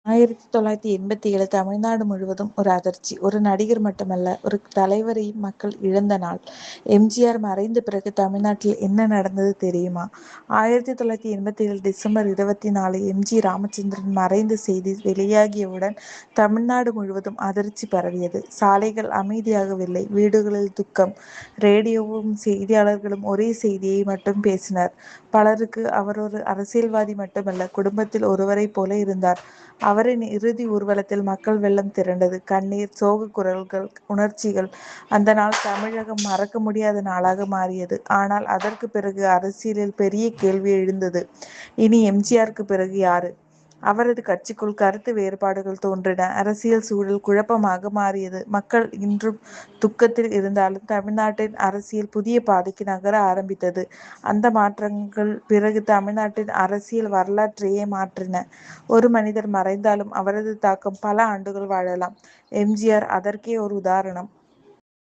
1987 தமிழ்நாடு முழுவதும் ஒரு அதிர்ச்சி. ஒரு நடிகர் மட்டுமல்ல, ஒரு தலைவரையும் மக்கள் இழந்த நாள். எம்.ஜி.ஆர். மறைந்த பிறகு தமிழ்நாட்டில் என்ன நடந்தது தெரியுமா? 1987 டிசம்பர் 24 எம்.ஜி. ராமச்சந்திரன் மறைந்த செய்தி வெளியாகியவுடன் தமிழ்நாடு முழுவதும் அதிர்ச்சி பரவியது. சாலைகள் அமைதியாகவில்லை, வீடுகளில் துக்கம். ரேடியோவும் செய்தியாளர்களும் ஒரே செய்தியை மட்டும் பேசினர். பலருக்கு அவர் ஒரு அரசியல்வாதி மட்டுமல்ல, குடும்பத்தில் ஒருவரைப் போல இருந்தார். அவரின் இறுதி ஊர்வலத்தில் மக்கள் வெள்ளம் திரண்டது. கண்ணீர், சோக குரல்கள், உணர்ச்சிகள். அந்த நாள் தமிழகம் மறக்க முடியாத நாளாக மாறியது. ஆனால் அதற்கு பிறகு அரசியலில் பெரிய கேள்வி எழுந்தது. இனி எம்.ஜி.ஆருக்கு பிறகு யாரு? அவரது கட்சிக்குள் கருத்து வேறுபாடுகள் தோன்றின. அரசியல் சூழல் குழப்பமாக மாறியது. மக்கள் இன்றும் துக்கத்தில் இருந்தாலும் தமிழ்நாட்டின் அரசியல் புதிய பாதைக்கு நகர ஆரம்பித்தது. அந்த மாற்றங்கள் பிறகு தமிழ்நாட்டின் அரசியல் வரலாற்றையே மாற்றின. ஒரு மனிதர் மறைந்தாலும் அவரது தாக்கம் பல ஆண்டுகள் வாழலாம். எம்.ஜி.ஆர். அதற்கே ஒரு உதாரணம்.